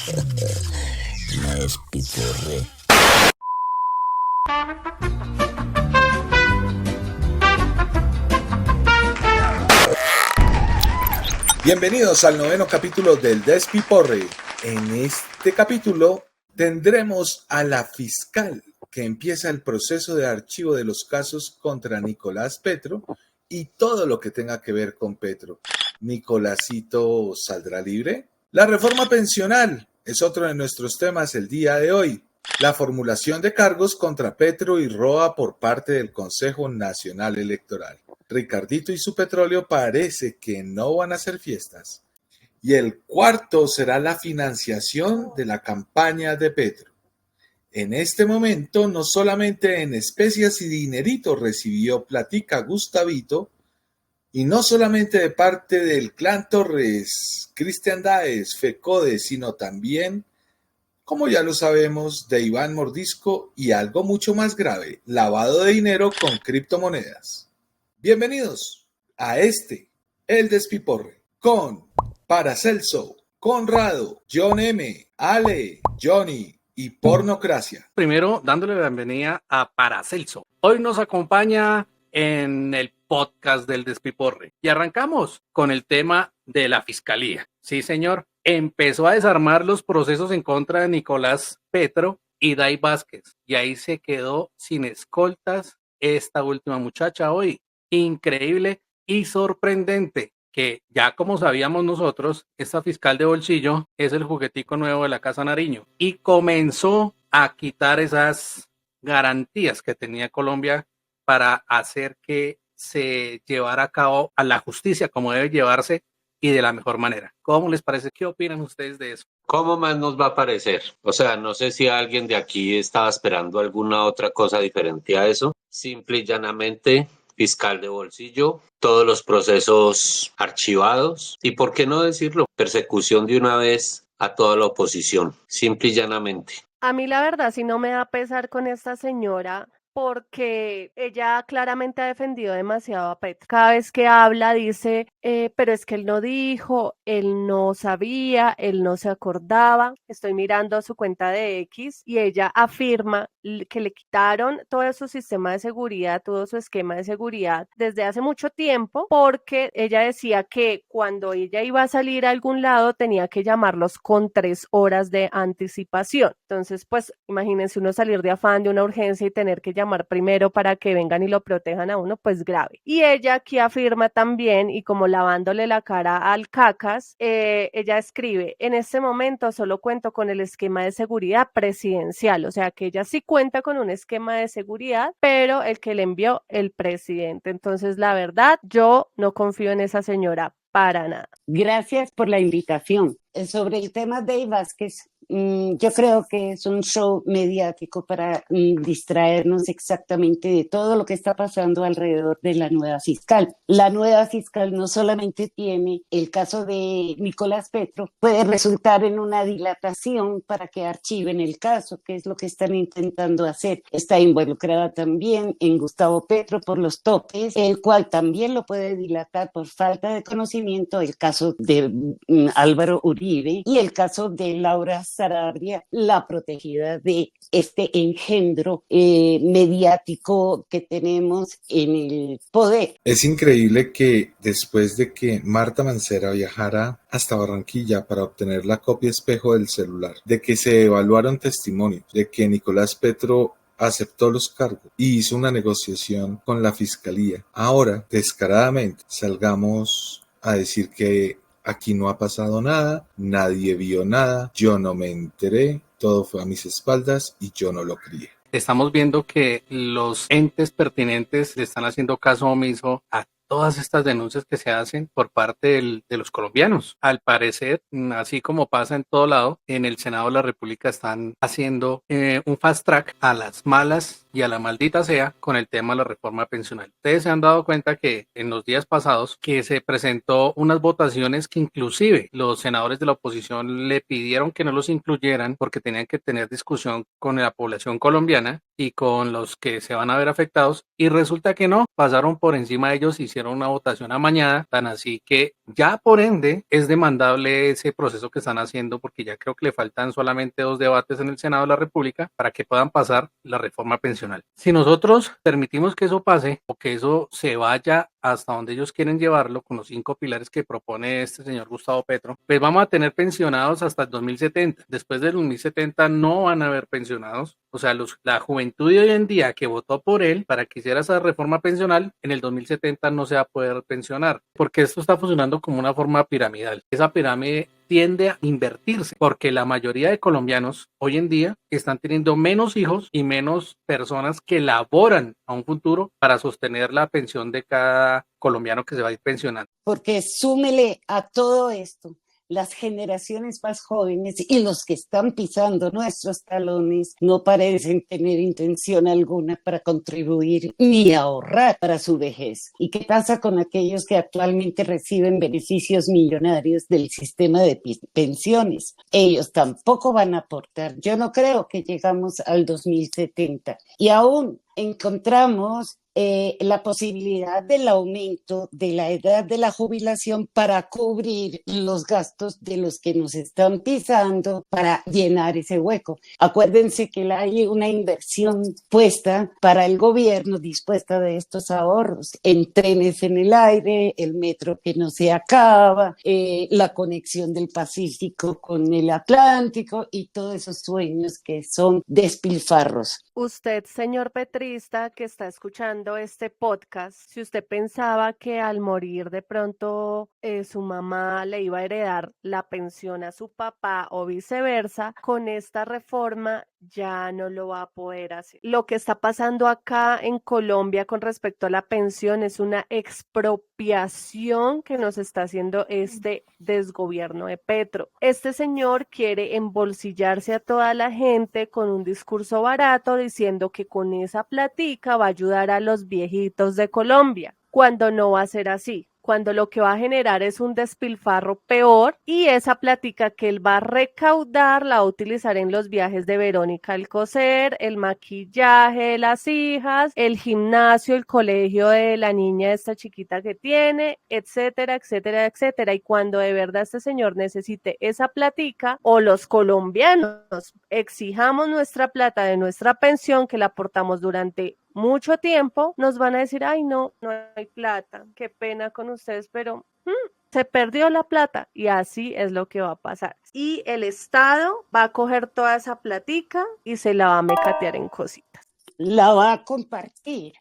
No es pitorre. Bienvenidos al 9º capítulo del Despiporre. En este capítulo tendremos a la fiscal que empieza el proceso de archivo de los casos contra Nicolás Petro y todo lo que tenga que ver con Petro. ¿Nicolásito saldrá libre? La reforma pensional es otro de nuestros temas el día de hoy. La formulación de cargos contra Petro y Roa por parte del Consejo Nacional Electoral. Ricardito y su petróleo parece que no van a hacer fiestas. Y el cuarto será la financiación de la campaña de Petro. En este momento, no solamente en especias y dinerito recibió platica Gustavito, y no solamente de parte del clan Torres, Cristian Daes, Fecode, sino también, como ya lo sabemos, de Iván Mordisco y algo mucho más grave, lavado de dinero con criptomonedas. Bienvenidos a El Despiporre, con Paracelso, Conrado, John M., Ale, Johnny y Pornocracia. Primero, dándole la bienvenida a Paracelso. Hoy nos acompaña en el podcast del Despiporre. Y arrancamos con el tema de la fiscalía. Sí, señor. Empezó a desarmar los procesos en contra de Nicolás Petro y Day Vázquez. Y ahí se quedó sin escoltas esta última muchacha hoy. Increíble y sorprendente que ya como sabíamos nosotros, esta fiscal de bolsillo es el juguetico nuevo de la Casa Nariño y comenzó a quitar esas garantías que tenía Colombia para hacer que se llevara a cabo a la justicia como debe llevarse y de la mejor manera. ¿Cómo les parece? ¿Qué opinan ustedes de eso? ¿Cómo más nos va a parecer? O sea, no sé si alguien de aquí estaba esperando alguna otra cosa diferente a eso. Simple y llanamente, fiscal de bolsillo, todos los procesos archivados y, ¿por qué no decirlo? Persecución de una vez a toda la oposición, simple y llanamente. A mí la verdad sí no me da pesar con esta señora porque ella claramente ha defendido demasiado a Petro. Cada vez que habla dice, pero es que él no dijo, él no sabía, él no se acordaba. Estoy mirando su cuenta de X y ella afirma que le quitaron todo su sistema de seguridad, todo su esquema de seguridad desde hace mucho tiempo porque ella decía que cuando ella iba a salir a algún lado tenía que llamarlos con 3 horas de anticipación. Entonces, pues imagínense uno salir de afán de una urgencia y tener que llamar primero para que vengan y lo protejan a uno, pues grave. Y ella aquí afirma también, y como lavándole la cara al cacas, ella escribe, en este momento solo cuento con el esquema de seguridad presidencial, o sea que ella sí cuenta con un esquema de seguridad, pero el que le envió el presidente. Entonces, la verdad, yo no confío en esa señora para nada. Gracias por la invitación. Sobre el tema de Vázquez, yo creo que es un show mediático para distraernos exactamente de todo lo que está pasando alrededor de la nueva fiscal. La nueva fiscal no solamente tiene el caso de Nicolás Petro, puede resultar en una dilatación para que archiven el caso, que es lo que están intentando hacer. Está involucrada también en Gustavo Petro por los topes, el cual también lo puede dilatar por falta de conocimiento, el caso de Álvaro Uribe y el caso de Laura Sarabia, la protegida de este engendro mediático que tenemos en el poder. Es increíble que después de que Marta Mancera viajara hasta Barranquilla para obtener la copia espejo del celular, de que se evaluaron testimonios, de que Nicolás Petro aceptó los cargos y hizo una negociación con la fiscalía, ahora descaradamente salgamos a decir que aquí no ha pasado nada, nadie vio nada, yo no me enteré, todo fue a mis espaldas y yo no lo crié. Estamos viendo que los entes pertinentes le están haciendo caso omiso a todas estas denuncias que se hacen por parte de los colombianos. Al parecer, así como pasa en todo lado, en el Senado de la República están haciendo un fast track a las malas y a la maldita sea con el tema de la reforma pensional. Ustedes se han dado cuenta que en los días pasados que se presentó unas votaciones que inclusive los senadores de la oposición le pidieron que no los incluyeran porque tenían que tener discusión con la población colombiana y con los que se van a ver afectados, y resulta que no, pasaron por encima de ellos, hicieron una votación amañada, tan así que ya por ende es demandable ese proceso que están haciendo, porque ya creo que le faltan solamente 2 debates en el Senado de la República para que puedan pasar la reforma pensional. Si nosotros permitimos que eso pase o que eso se vaya hasta donde ellos quieren llevarlo con los 5 pilares que propone este señor Gustavo Petro, pues vamos a tener pensionados hasta el 2070. Después del 2070 no van a haber pensionados. O sea, la juventud de hoy en día que votó por él para que hiciera esa reforma pensional, en el 2070 no se va a poder pensionar, porque esto está funcionando como una forma piramidal. Esa pirámide tiende a invertirse, porque la mayoría de colombianos hoy en día están teniendo menos hijos y menos personas que laboran a un futuro para sostener la pensión de cada colombiano que se va a ir pensionando. Porque súmele a todo esto las generaciones más jóvenes y los que están pisando nuestros talones no parecen tener intención alguna para contribuir ni ahorrar para su vejez. ¿Y qué pasa con aquellos que actualmente reciben beneficios millonarios del sistema de pensiones? Ellos tampoco van a aportar. Yo no creo que llegamos al 2070 y aún encontramos la posibilidad del aumento de la edad de la jubilación para cubrir los gastos de los que nos están pisando para llenar ese hueco. Acuérdense que hay una inversión puesta para el gobierno dispuesta de estos ahorros en trenes en el aire, el metro que no se acaba, la conexión del Pacífico con el Atlántico y todos esos sueños que son despilfarros. Usted, señor petrista, que está escuchando este podcast, si usted pensaba que al morir de pronto su mamá le iba a heredar la pensión a su papá o viceversa, con esta reforma ya no lo va a poder hacer. Lo que está pasando acá en Colombia con respecto a la pensión es una expropiación que nos está haciendo este desgobierno de Petro. Este señor quiere embolsillarse a toda la gente con un discurso barato diciendo que con esa platica va a ayudar a los viejitos de Colombia, cuando no va a ser así. Cuando lo que va a generar es un despilfarro peor y esa plática que él va a recaudar la va a utilizar en los viajes de Verónica Alcocer, el maquillaje de las hijas, el gimnasio, el colegio de la niña esta chiquita que tiene, etcétera, etcétera, etcétera. Y cuando de verdad este señor necesite esa plática o los colombianos exijamos nuestra plata de nuestra pensión que la aportamos durante mucho tiempo, nos van a decir, ay no hay plata, qué pena con ustedes, pero se perdió la plata y así es lo que va a pasar. Y el Estado va a coger toda esa platica y se la va a mecatear en cositas. La va a compartir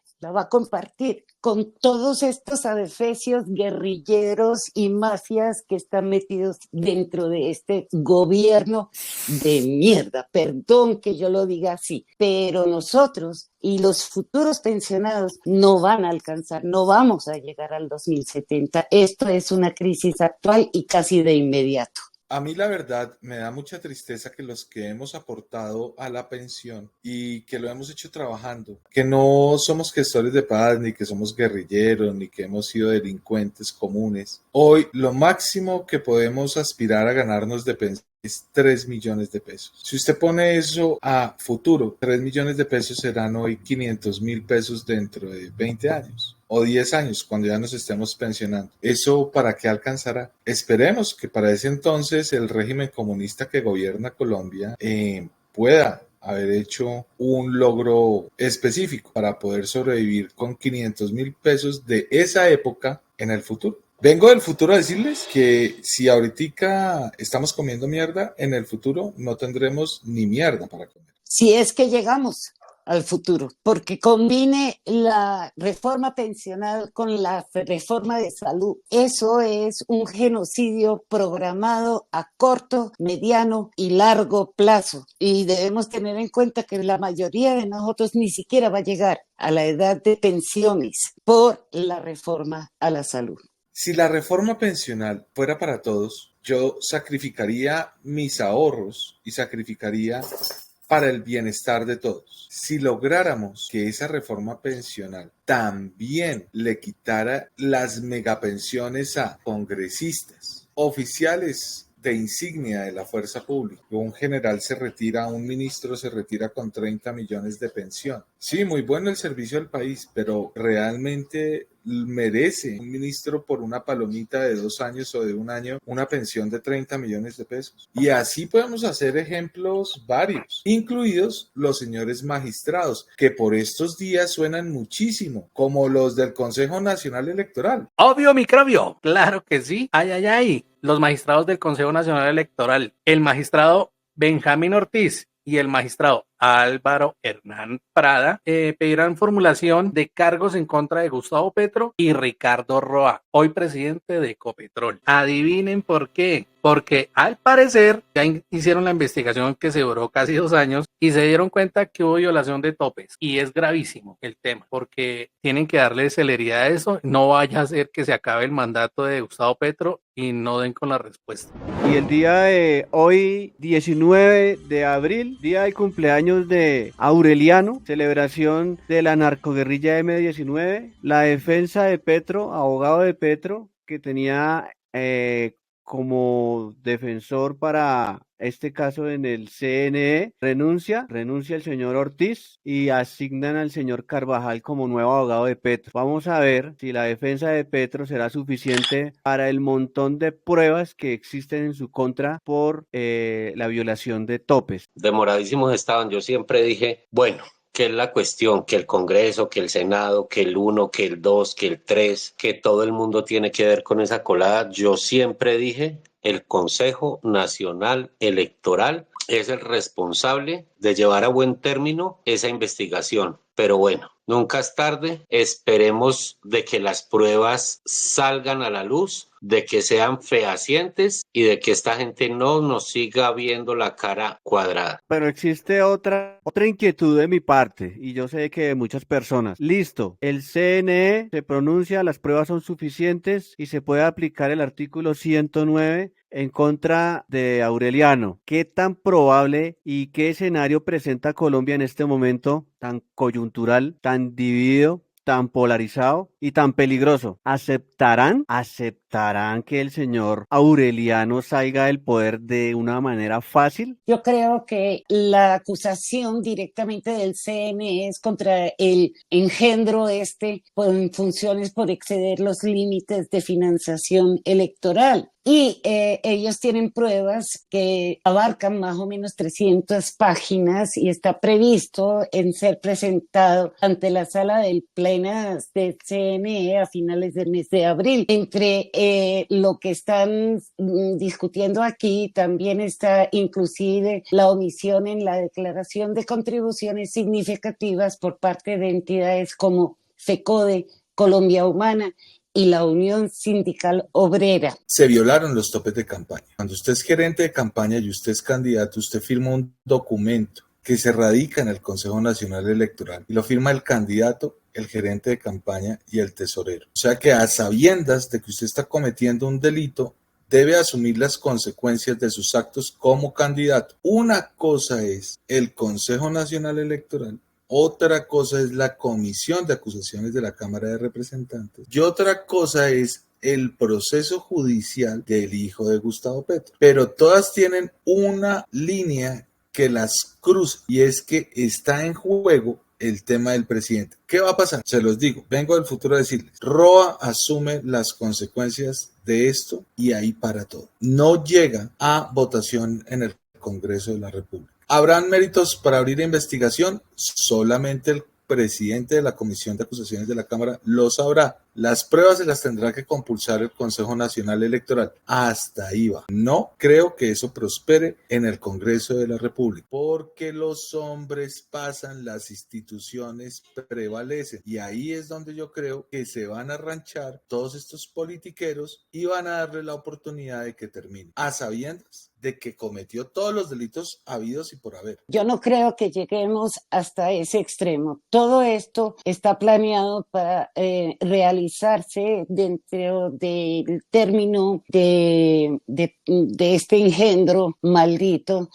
con todos estos adefesios guerrilleros y mafias que están metidos dentro de este gobierno de mierda. Perdón que yo lo diga así, pero nosotros y los futuros pensionados no van a alcanzar, no vamos a llegar al 2070. Esto es una crisis actual y casi de inmediato. A mí la verdad me da mucha tristeza que los que hemos aportado a la pensión y que lo hemos hecho trabajando, que no somos gestores de paz, ni que somos guerrilleros, ni que hemos sido delincuentes comunes, hoy lo máximo que podemos aspirar a ganarnos de pensión es 3 millones de pesos. Si usted pone eso a futuro, 3 millones de pesos serán hoy 500.000 pesos dentro de 20 años. O 10 años, cuando ya nos estemos pensionando. ¿Eso para qué alcanzará? Esperemos que para ese entonces el régimen comunista que gobierna Colombia pueda haber hecho un logro específico para poder sobrevivir con 500.000 pesos de esa época en el futuro. Vengo del futuro a decirles que si ahorita estamos comiendo mierda, en el futuro no tendremos ni mierda para comer. Si es que llegamos al futuro, porque combine la reforma pensional con la reforma de salud. Eso es un genocidio programado a corto, mediano y largo plazo. Y debemos tener en cuenta que la mayoría de nosotros ni siquiera va a llegar a la edad de pensiones por la reforma a la salud. Si la reforma pensional fuera para todos, yo sacrificaría mis ahorros y sacrificaría para el bienestar de todos. Si lográramos que esa reforma pensional también le quitara las megapensiones a congresistas, oficiales de insignia de la fuerza pública. Un general se retira, un ministro se retira con 30 millones de pensión. Sí, muy bueno el servicio al país, pero realmente merece un ministro por una palomita de 2 años o de 1 año una pensión de 30 millones de pesos. Y así podemos hacer ejemplos varios, incluidos los señores magistrados, que por estos días suenan muchísimo, como los del Consejo Nacional Electoral. Obvio microbio, claro que sí. Ay, ay, ay. Los magistrados del Consejo Nacional Electoral, el magistrado Benjamín Ortiz y el magistrado Álvaro Hernán Prada pedirán formulación de cargos en contra de Gustavo Petro y Ricardo Roa, hoy presidente de Ecopetrol. Adivinen por qué. Porque al parecer ya hicieron la investigación que se duró casi 2 años y se dieron cuenta que hubo violación de topes. Y es gravísimo el tema, porque tienen que darle celeridad a eso. No vaya a ser que se acabe el mandato de Gustavo Petro y no den con la respuesta. Y el día de hoy, 19 de abril, día de cumpleaños de Aureliano, celebración de la narcoguerrilla M-19, la defensa de Petro, abogado de Petro, que tenía como defensor para este caso en el CNE, renuncia el señor Ortiz y asignan al señor Carvajal como nuevo abogado de Petro. Vamos a ver si la defensa de Petro será suficiente para el montón de pruebas que existen en su contra por la violación de topes. Demoradísimos estaban. Yo siempre dije, bueno, ¿qué es la cuestión? Que el Congreso, que el Senado, que el 1, que el 2, que el 3, que todo el mundo tiene que ver con esa colada. Yo siempre dije, el Consejo Nacional Electoral es el responsable de llevar a buen término esa investigación. Pero bueno, nunca es tarde. Esperemos de que las pruebas salgan a la luz, de que sean fehacientes y de que esta gente no nos siga viendo la cara cuadrada. Pero existe otra inquietud de mi parte, y yo sé que de muchas personas. Listo, el CNE se pronuncia, las pruebas son suficientes y se puede aplicar el artículo 109 en contra de Aureliano. ¿Qué tan probable y qué escenario presenta Colombia en este momento tan coyuntural, tan dividido, tan polarizado y tan peligroso? ¿Aceptarán que el señor Aureliano salga del poder de una manera fácil? Yo creo que la acusación directamente del CNE es contra el engendro en funciones por exceder los límites de financiación electoral. Y ellos tienen pruebas que abarcan más o menos 300 páginas y está previsto en ser presentado ante la sala del Pleno del CNE a finales del mes de abril. Entre lo que están discutiendo aquí también está inclusive la omisión en la declaración de contribuciones significativas por parte de entidades como FECODE, Colombia Humana y la Unión Sindical Obrera. Se violaron los topes de campaña. Cuando usted es gerente de campaña y usted es candidato, usted firma un documento que se radica en el Consejo Nacional Electoral y lo firma el candidato, el gerente de campaña y el tesorero. O sea que a sabiendas de que usted está cometiendo un delito, debe asumir las consecuencias de sus actos como candidato. Una cosa es el Consejo Nacional Electoral, otra cosa es la Comisión de Acusaciones de la Cámara de Representantes y otra cosa es el proceso judicial del hijo de Gustavo Petro. Pero todas tienen una línea que las cruza y es que está en juego el tema del presidente. ¿Qué va a pasar? Se los digo, vengo del futuro a decirles, Roa asume las consecuencias de esto y ahí para todo. No llega a votación en el Congreso de la República. ¿Habrán méritos para abrir investigación? Solamente el presidente de la Comisión de Acusaciones de la Cámara lo sabrá. Las pruebas se las tendrá que compulsar el Consejo Nacional Electoral. Hasta ahí va. No creo que eso prospere en el Congreso de la República, porque los hombres pasan, las instituciones prevalecen. Y ahí es donde yo creo que se van a ranchar todos estos politiqueros y van a darle la oportunidad de que termine, a sabiendas de que cometió todos los delitos habidos y por haber. Yo no creo que lleguemos hasta ese extremo. Todo esto está planeado para realizar analizarse dentro del término de este engendro maldito,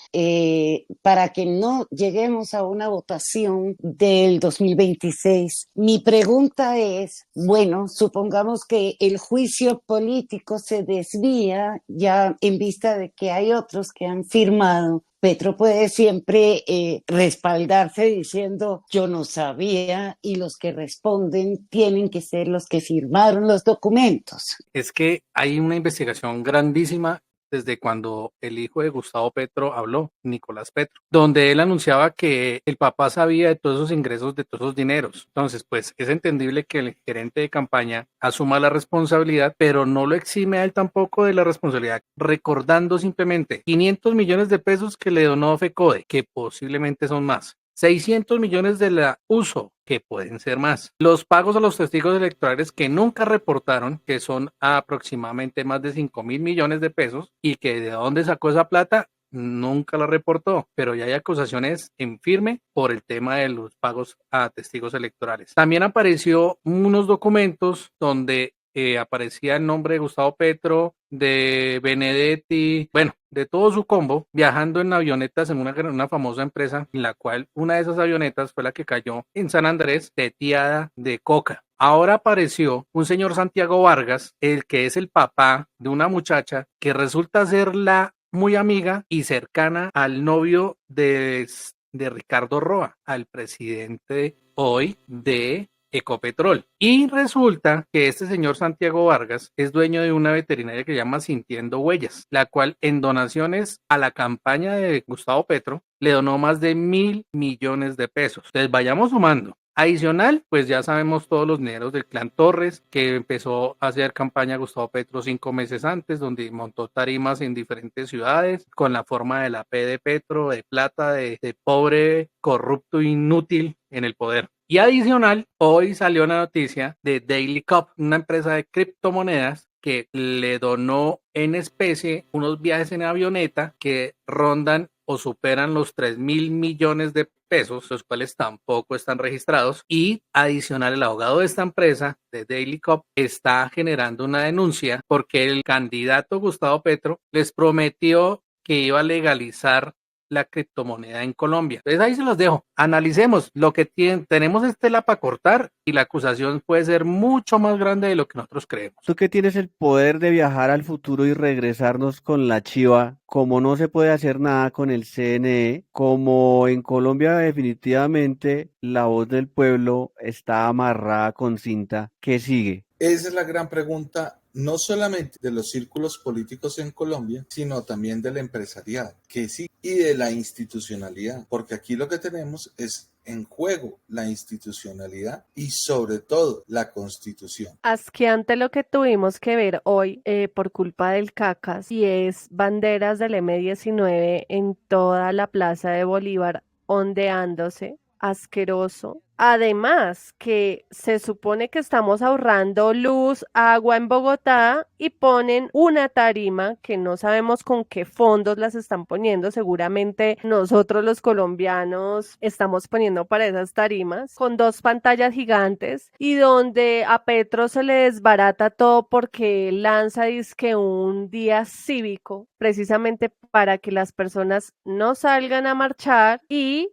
para que no lleguemos a una votación del 2026. Mi pregunta es, bueno, supongamos que el juicio político se desvía ya en vista de que hay otros que han firmado. Petro puede siempre respaldarse diciendo yo no sabía, y los que responden tienen que ser los que firmaron los documentos. Es que hay una investigación grandísima desde cuando el hijo de Gustavo Petro habló, Nicolás Petro, donde él anunciaba que el papá sabía de todos esos ingresos, de todos esos dineros. Entonces, pues es entendible que el gerente de campaña asuma la responsabilidad, pero no lo exime a él tampoco de la responsabilidad, recordando simplemente 500 millones de pesos que le donó FECODE, que posiblemente son más. 600 millones de la uso, que pueden ser más. Los pagos a los testigos electorales que nunca reportaron, que son aproximadamente más de 5.000 millones de pesos, y que de dónde sacó esa plata, nunca la reportó, pero ya hay acusaciones en firme por el tema de los pagos a testigos electorales. También apareció unos documentos donde aparecía el nombre de Gustavo Petro, de Benedetti, bueno, de todo su combo, viajando en avionetas en una famosa empresa, en la cual una de esas avionetas fue la que cayó en San Andrés, teteada de coca. Ahora apareció un señor Santiago Vargas, el que es el papá de una muchacha que resulta ser la muy amiga y cercana al novio de Ricardo Roa, al presidente hoy de Ecopetrol. Y resulta que este señor Santiago Vargas es dueño de una veterinaria que se llama Sintiendo Huellas, la cual en donaciones a la campaña de Gustavo Petro le donó más de 1.000 millones de pesos. Entonces vayamos sumando. Adicional, pues ya sabemos todos los dineros del clan Torres, que empezó a hacer campaña Gustavo Petro 5 meses antes, donde montó tarimas en diferentes ciudades, con la forma de la P de Petro, de plata, de pobre, corrupto, inútil en el poder. Y adicional, hoy salió una noticia de Daily Cup, una empresa de criptomonedas que le donó en especie unos viajes en avioneta que rondan o superan los 3.000 millones de pesos, los cuales tampoco están registrados. Y adicional, el abogado de esta empresa, de Daily Cup, está generando una denuncia porque el candidato Gustavo Petro les prometió que iba a legalizar la criptomoneda en Colombia. Entonces ahí se los dejo. Analicemos lo que tenemos tela para cortar, y la acusación puede ser mucho más grande de lo que nosotros creemos. Tú que tienes el poder de viajar al futuro y regresarnos con la chiva, como no se puede hacer nada con el CNE, como en Colombia definitivamente la voz del pueblo está amarrada con cinta, ¿qué sigue? Esa es la gran pregunta, no solamente de los círculos políticos en Colombia, sino también del empresariado, que sí, y de la institucionalidad, porque aquí lo que tenemos es en juego la institucionalidad y sobre todo la Constitución. Asqueante lo que tuvimos que ver hoy por culpa del cacas, y es banderas del M-19 en toda la Plaza de Bolívar ondeándose, asqueroso. Además, que se supone que estamos ahorrando luz, agua en Bogotá, y ponen una tarima que no sabemos con qué fondos las están poniendo. Seguramente nosotros los colombianos estamos poniendo para esas tarimas, con 2 pantallas gigantes, y donde a Petro se le desbarata todo porque lanza dizque un día cívico, precisamente para que las personas no salgan a marchar y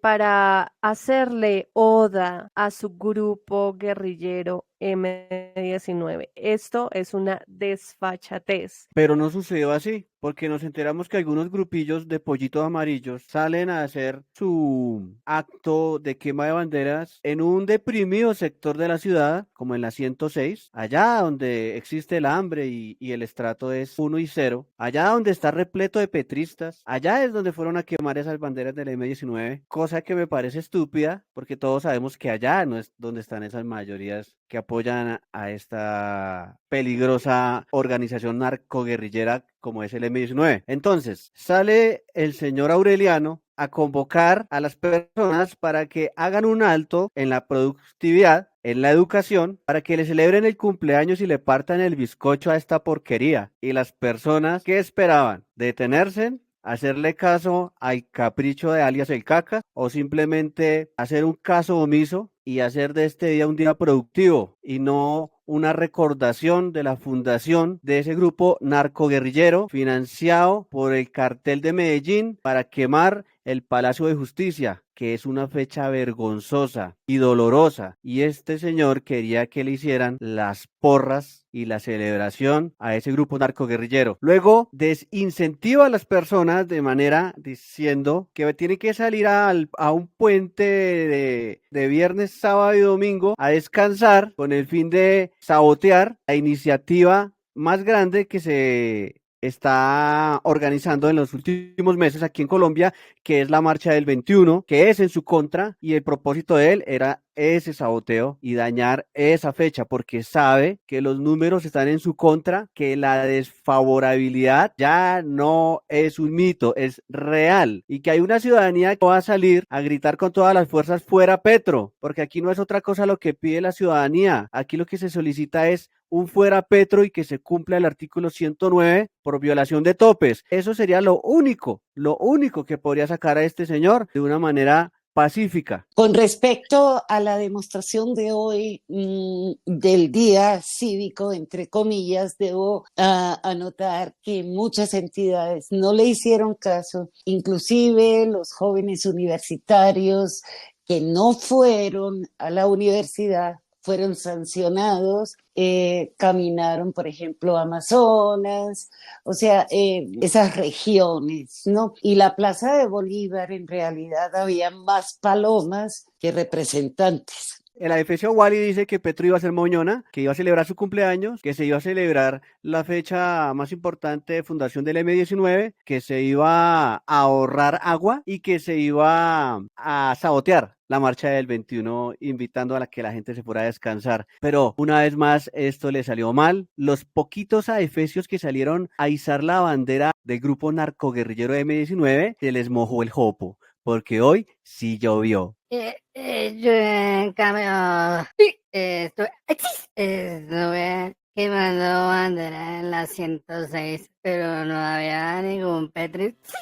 para hacerle oda a su grupo guerrillero M-19. Esto es una desfachatez. Pero no sucedió así, porque nos enteramos que algunos grupillos de pollitos amarillos salen a hacer su acto de quema de banderas en un deprimido sector de la ciudad, como en la 106, allá donde existe el hambre y el estrato es 1 y 0, allá donde está repleto de petristas, allá es donde fueron a quemar esas banderas del M-19, cosa que me parece estúpida, porque todos sabemos que allá no es donde están esas mayorías que apoyan a esta peligrosa organización narcoguerrillera como es el M-19. Entonces, sale el señor Aureliano a convocar a las personas para que hagan un alto en la productividad, en la educación, para que le celebren el cumpleaños y le partan el bizcocho a esta porquería. Y las personas, ¿qué esperaban? ¿Detenerse? ¿Hacerle caso al capricho de alias el caca? ¿O simplemente hacer un caso omiso y hacer de este día un día productivo y no una recordación de la fundación de ese grupo narcoguerrillero financiado por el cartel de Medellín para quemar el Palacio de Justicia, que es una fecha vergonzosa y dolorosa. Y este señor quería que le hicieran las porras y la celebración a ese grupo narcoguerrillero. Luego desincentiva a las personas de manera diciendo que tienen que salir a un puente de viernes, sábado y domingo a descansar con el fin de sabotear la iniciativa más grande que se está organizando en los últimos meses aquí en Colombia, que es la marcha del 21, que es en su contra, y el propósito de él era ese saboteo y dañar esa fecha, porque sabe que los números están en su contra, que la desfavorabilidad ya no es un mito, es real, y que hay una ciudadanía que va a salir a gritar con todas las fuerzas fuera Petro, porque aquí no es otra cosa lo que pide la ciudadanía, aquí lo que se solicita es un fuera Petro y que se cumpla el artículo 109 por violación de topes. Eso sería lo único que podría sacar a este señor de una manera pacífica. Con respecto a la demostración de hoy del día cívico, entre comillas, debo anotar que muchas entidades no le hicieron caso, inclusive los jóvenes universitarios que no fueron a la universidad fueron sancionados, caminaron, por ejemplo, Amazonas, o sea, esas regiones, ¿no? Y la Plaza de Bolívar, en realidad, había más palomas que representantes. El AFC Wally dice que Petro iba a ser moñona, que iba a celebrar su cumpleaños, que se iba a celebrar la fecha más importante de fundación del M19, que se iba a ahorrar agua y que se iba a sabotear la marcha del 21, invitando a la que la gente se fuera a descansar. Pero una vez más esto le salió mal. Los poquitos adefesios que salieron a izar la bandera del grupo narcoguerrillero M19 se les mojó el jopo, porque hoy sí llovió. Yo en cambio estuve quemando bandera en la 106, pero no había ningún petrista.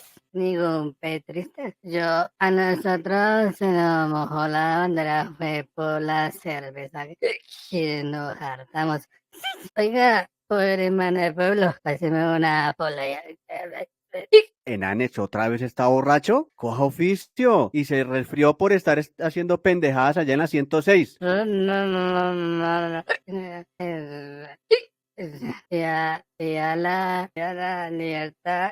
A nosotros se nos mojó la bandera, fue por la cerveza que nos hartamos. Oiga, pobre hermano del pueblo, páseme una pola. Enanes, ¿otra vez está borracho? Coja oficio y se resfrió por estar haciendo pendejadas allá en la 106. No. Ya la libertad.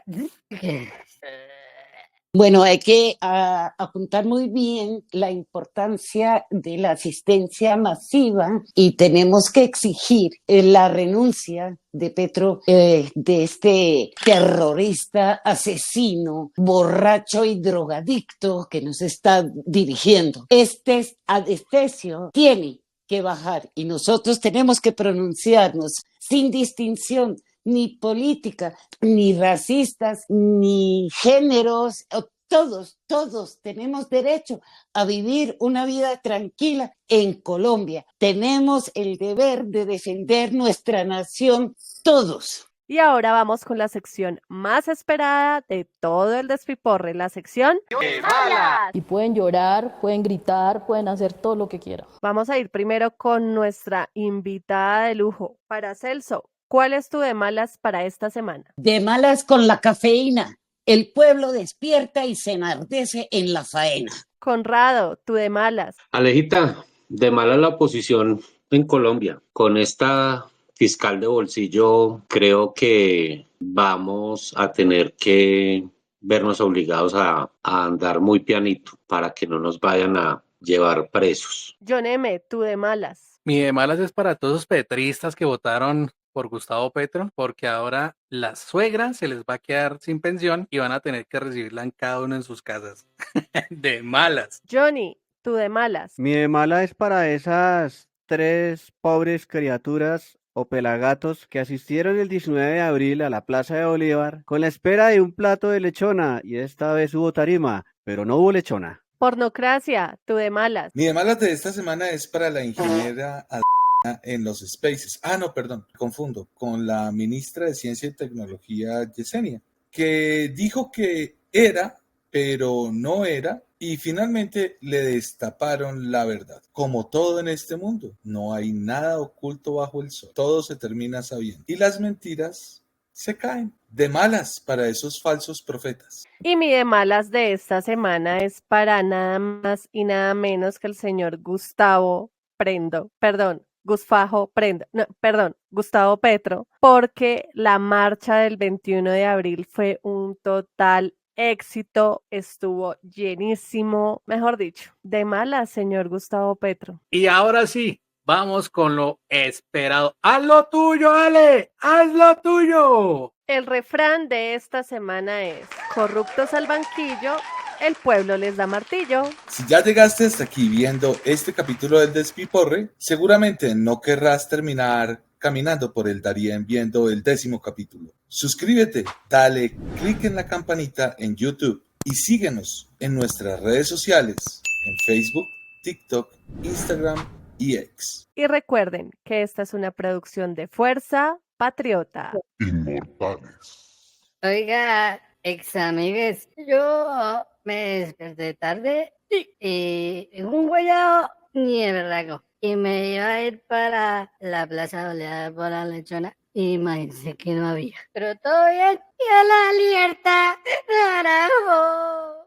Bueno, hay que apuntar muy bien la importancia de la asistencia masiva y tenemos que exigir la renuncia de Petro, de este terrorista, asesino, borracho y drogadicto que nos está dirigiendo. Este adefesio tiene que bajar y nosotros tenemos que pronunciarnos sin distinción ni política, ni racistas, ni géneros. Todos tenemos derecho a vivir una vida tranquila en Colombia. Tenemos el deber de defender nuestra nación todos. Y ahora vamos con la sección más esperada de todo el Despiporre, la sección ¡De malas! Y pueden llorar, pueden gritar, pueden hacer todo lo que quieran. Vamos a ir primero con nuestra invitada de lujo, Paracelso. ¿Cuál es tu de malas para esta semana? De malas con la cafeína. El pueblo despierta y se enardece en la faena. Conrado, tu de malas. Alejita, de mala la oposición en Colombia. Con esta fiscal de bolsillo, creo que vamos a tener que vernos obligados a andar muy pianito para que no nos vayan a llevar presos. John M., tu de malas. Mi de malas es para todos los petristas que votaron por Gustavo Petro, porque ahora la suegra se les va a quedar sin pensión y van a tener que recibirla en cada uno en sus casas. De malas. Johnny, tu de malas. Mi de mala es para esas 3 pobres criaturas o pelagatos que asistieron el 19 de abril a la Plaza de Bolívar con la espera de un plato de lechona y esta vez hubo tarima, pero no hubo lechona. Pornocracia, tu de malas. Mi de malas de esta semana es para la ingeniera en los spaces. No, perdón, confundo, con la ministra de Ciencia y Tecnología, Yesenia, que dijo que era, pero no era, y finalmente le destaparon la verdad. Como todo en este mundo, no hay nada oculto bajo el sol. Todo se termina sabiendo. Y las mentiras se caen de malas para esos falsos profetas. Y mi de malas de esta semana es para nada más y nada menos que el señor Gustavo Petro, porque la marcha del 21 de abril fue un total éxito, estuvo llenísimo, mejor dicho, de malas, señor Gustavo Petro. Y ahora sí, vamos con lo esperado. ¡Haz lo tuyo, Ale! ¡Haz lo tuyo! El refrán de esta semana es: corruptos al banquillo, el pueblo les da martillo. Si ya llegaste hasta aquí viendo este capítulo del Despiporre, seguramente no querrás terminar caminando por el Darién viendo el 10º capítulo. Suscríbete, dale clic en la campanita en YouTube y síguenos en nuestras redes sociales, en Facebook, TikTok, Instagram y X. Y recuerden que esta es una producción de Fuerza Patriota. Inmortales. Oiga, ex amigues, yo me desperté tarde y en un guayao ni el berraco. Y me iba a ir para la plaza oleada por la lechona. Y imagínense que no había. Pero todo bien y a la libertad, carajo.